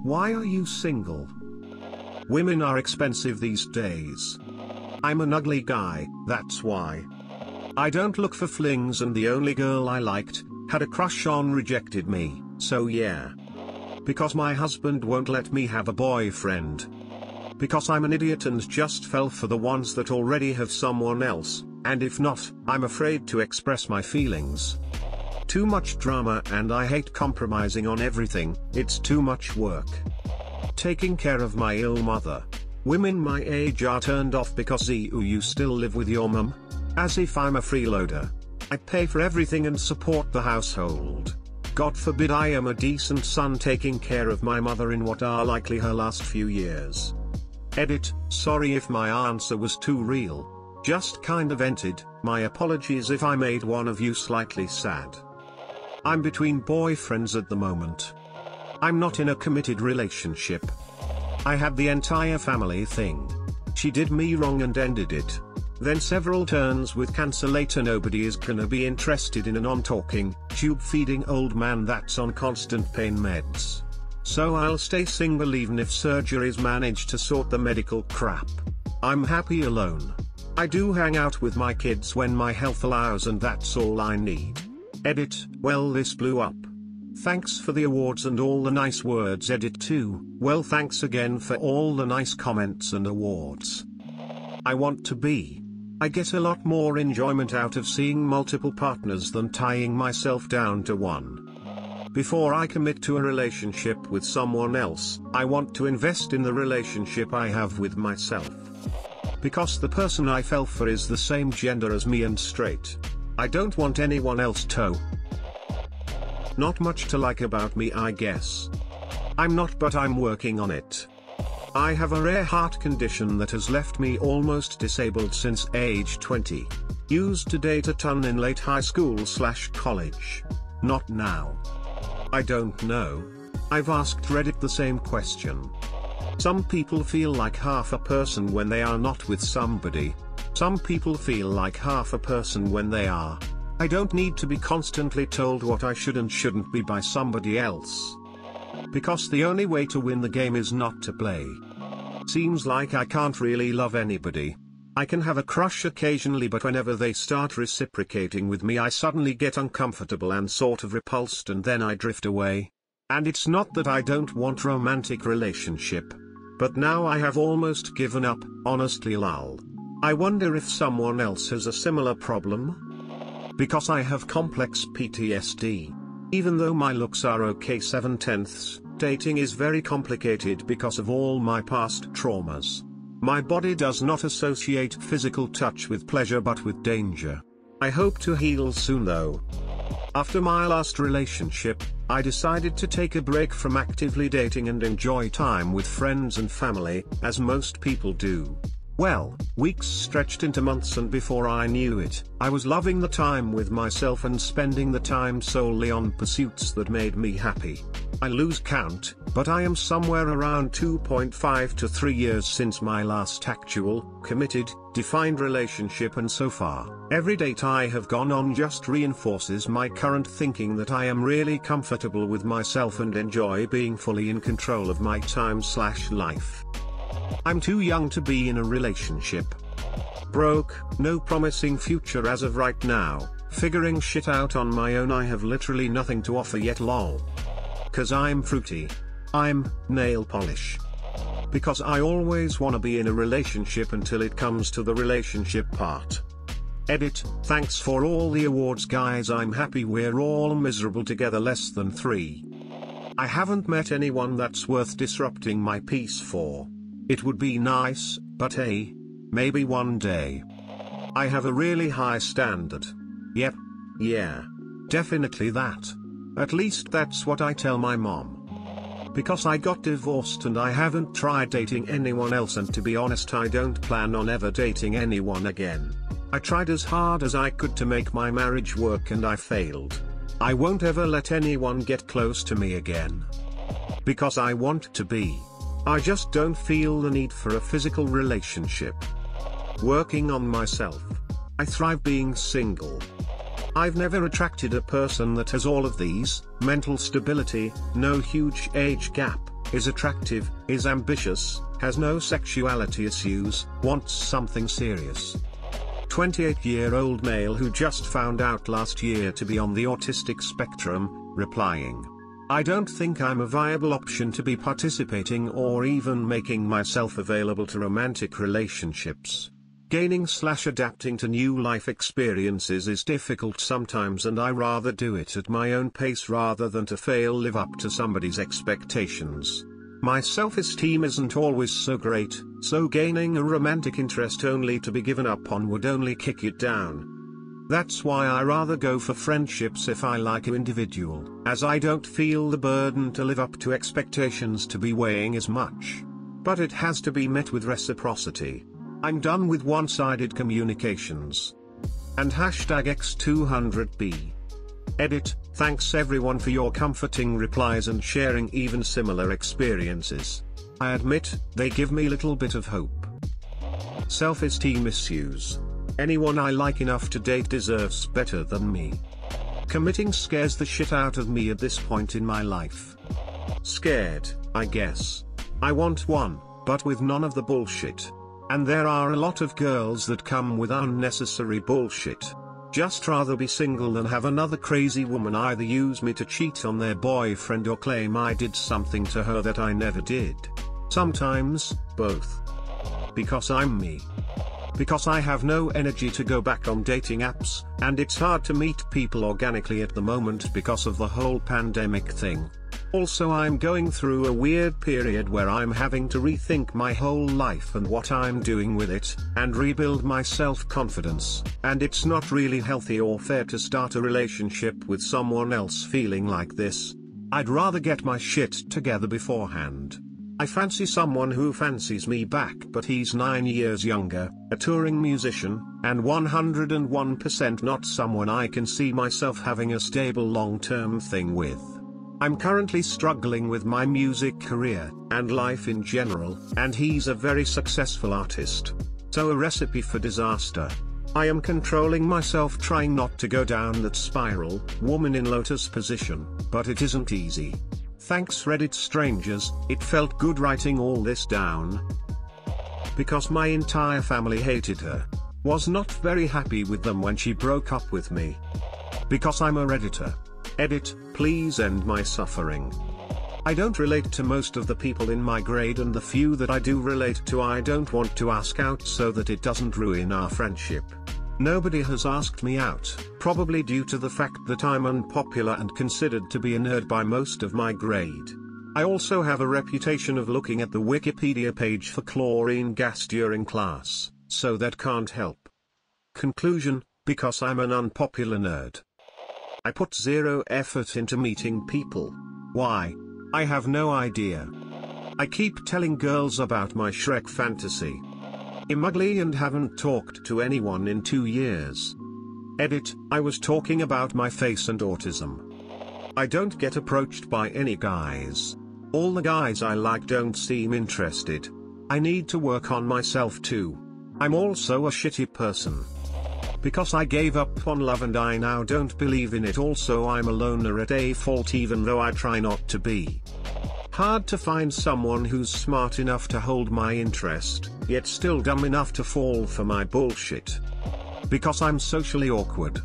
Why are you single? Women are expensive these days. I'm an ugly guy, that's why. I don't look for flings, and the only girl I liked, had a crush on, rejected me, so yeah. Because my husband won't let me have a boyfriend. Because I'm an idiot and just fell for the ones that already have someone else, and if not, I'm afraid to express my feelings. Too much drama, and I hate compromising on everything, it's too much work. Taking care of my ill mother. Women my age are turned off because you still live with your mum? As if I'm a freeloader. I pay for everything and support the household. God forbid I am a decent son taking care of my mother in what are likely her last few years. Edit, sorry if my answer was too real. Just kind of vented, my apologies if I made one of you slightly sad. I'm between boyfriends at the moment. I'm not in a committed relationship. I had the entire family thing. She did me wrong and ended it. Then several turns with cancelator. Nobody is gonna be interested in a non-talking, tube-feeding old man that's on constant pain meds. So I'll stay single even if surgeries manage to sort the medical crap. I'm happy alone. I do hang out with my kids when my health allows, and that's all I need. Edit, well, this blew up. Thanks for the awards and all the nice words. Edit 2, well, thanks again for all the nice comments and awards. I want to be. I get a lot more enjoyment out of seeing multiple partners than tying myself down to one. Before I commit to a relationship with someone else, I want to invest in the relationship I have with myself. Because the person I fell for is the same gender as me and straight. I don't want anyone else to. Not much to like about me, I guess. I'm not, but I'm working on it. I have a rare heart condition that has left me almost disabled since age 20. Used to date a ton in late high school/college. Not now. I don't know. I've asked Reddit the same question. Some people feel like half a person when they are not with somebody. Some people feel like half a person when they are. I don't need to be constantly told what I should and shouldn't be by somebody else. Because the only way to win the game is not to play. Seems like I can't really love anybody. I can have a crush occasionally, but whenever they start reciprocating with me I suddenly get uncomfortable and sort of repulsed, and then I drift away. And it's not that I don't want romantic relationship. But now I have almost given up, honestly lol. I wonder if someone else has a similar problem? Because I have complex PTSD. Even though my looks are okay 7/10, dating is very complicated because of all my past traumas. My body does not associate physical touch with pleasure but with danger. I hope to heal soon though. After my last relationship, I decided to take a break from actively dating and enjoy time with friends and family, as most people do. Well, weeks stretched into months, and before I knew it, I was loving the time with myself and spending the time solely on pursuits that made me happy. I lose count, but I am somewhere around 2.5 to 3 years since my last actual, committed, defined relationship, and so far, every date I have gone on just reinforces my current thinking that I am really comfortable with myself and enjoy being fully in control of my time/life. I'm too young to be in a relationship. Broke, no promising future as of right now, figuring shit out on my own. I have literally nothing to offer yet lol. Cause I'm fruity. I'm nail polish. Because I always wanna be in a relationship until it comes to the relationship part. Edit, thanks for all the awards guys, I'm happy we're all miserable together. Less than 3. I haven't met anyone that's worth disrupting my peace for. It would be nice, but hey, maybe one day. I have a really high standard. Yep. Yeah. Definitely that. At least that's what I tell my mom. Because I got divorced and I haven't tried dating anyone else, and to be honest I don't plan on ever dating anyone again. I tried as hard as I could to make my marriage work and I failed. I won't ever let anyone get close to me again. Because I want to be. I just don't feel the need for a physical relationship. Working on myself. I thrive being single. I've never attracted a person that has all of these: mental stability, no huge age gap, is attractive, is ambitious, has no sexuality issues, wants something serious. 28-year-old male who just found out last year to be on the autistic spectrum, replying, I don't think I'm a viable option to be participating or even making myself available to romantic relationships. Gaining/adapting to new life experiences is difficult sometimes, and I rather do it at my own pace rather than to live up to somebody's expectations. My self-esteem isn't always so great, so gaining a romantic interest only to be given up on would only kick it down. That's why I rather go for friendships if I like an individual, as I don't feel the burden to live up to expectations to be weighing as much. But it has to be met with reciprocity. I'm done with one-sided communications. And #X200B. Edit, thanks everyone for your comforting replies and sharing even similar experiences. I admit, they give me a little bit of hope. Self-esteem issues. Anyone I like enough to date deserves better than me. Committing scares the shit out of me at this point in my life. Scared, I guess. I want one, but with none of the bullshit. And there are a lot of girls that come with unnecessary bullshit. Just rather be single than have another crazy woman either use me to cheat on their boyfriend or claim I did something to her that I never did. Sometimes, both. Because I'm me. Because I have no energy to go back on dating apps, and it's hard to meet people organically at the moment because of the whole pandemic thing. Also, I'm going through a weird period where I'm having to rethink my whole life and what I'm doing with it, and rebuild my self-confidence, and it's not really healthy or fair to start a relationship with someone else feeling like this. I'd rather get my shit together beforehand. I fancy someone who fancies me back, but he's 9 years younger, a touring musician, and 101% not someone I can see myself having a stable long-term thing with. I'm currently struggling with my music career, and life in general, and he's a very successful artist. So a recipe for disaster. I am controlling myself trying not to go down that spiral, woman in lotus position, but it isn't easy. Thanks Reddit strangers, it felt good writing all this down. Because my entire family hated her. Was not very happy with them when she broke up with me. Because I'm a Redditor. Edit, please end my suffering. I don't relate to most of the people in my grade, and the few that I do relate to I don't want to ask out so that it doesn't ruin our friendship. Nobody has asked me out, probably due to the fact that I'm unpopular and considered to be a nerd by most of my grade. I also have a reputation of looking at the Wikipedia page for chlorine gas during class, so that can't help. Conclusion, because I'm an unpopular nerd. I put zero effort into meeting people. Why? I have no idea. I keep telling girls about my Shrek fantasy. I'm ugly and haven't talked to anyone in 2 years. Edit, I was talking about my face and autism. I don't get approached by any guys. All the guys I like don't seem interested. I need to work on myself too. I'm also a shitty person. Because I gave up on love and I now don't believe in it. Also, I'm a loner at a fault even though I try not to be. Hard to find someone who's smart enough to hold my interest, yet still dumb enough to fall for my bullshit. Because I'm socially awkward.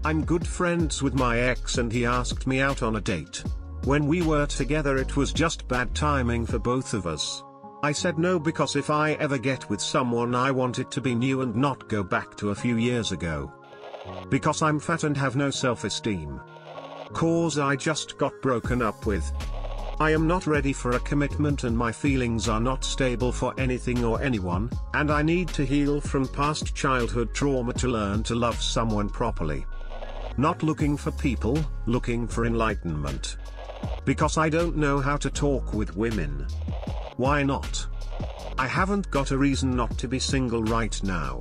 I'm good friends with my ex and he asked me out on a date. When we were together it was just bad timing for both of us. I said no because if I ever get with someone I want it to be new and not go back to a few years ago. Because I'm fat and have no self-esteem. Cause I just got broken up with. I am not ready for a commitment and my feelings are not stable for anything or anyone, and I need to heal from past childhood trauma to learn to love someone properly. Not looking for people, looking for enlightenment. Because I don't know how to talk with women. Why not? I haven't got a reason not to be single right now.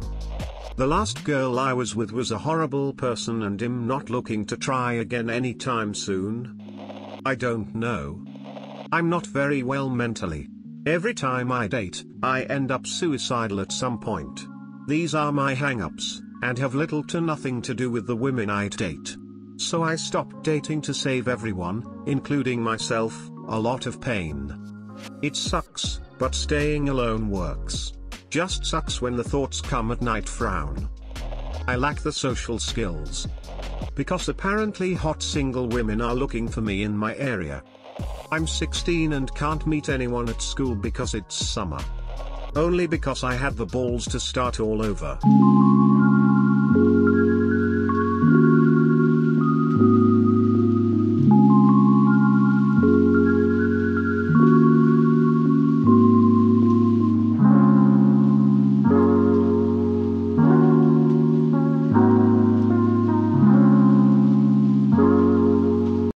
The last girl I was with was a horrible person and I'm not looking to try again anytime soon. I don't know. I'm not very well mentally. Every time I date, I end up suicidal at some point. These are my hang-ups, and have little to nothing to do with the women I date. So I stopped dating to save everyone, including myself, a lot of pain. It sucks, but staying alone works. Just sucks when the thoughts come at night frown. I lack the social skills. Because apparently hot single women are looking for me in my area. I'm 16 and can't meet anyone at school because it's summer. Only because I had the balls to start all over.